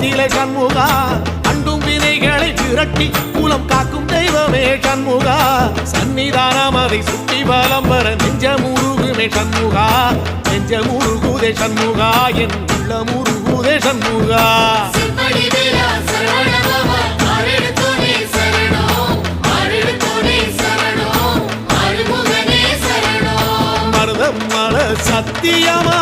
குலத்திலே சண்முகா அண்டும் வினைகளை விரட்டி குலம் காக்கும் தெய்வமே சண்முகா சன்னிதானம் அதை சுற்றி பலம் வர நெஞ்சமுருகுமே சண்முகா நெஞ்சமுருகுதே சண்முகா என் உள்ளமுருகுதே சண்முகா மருதம் மல சத்தியமா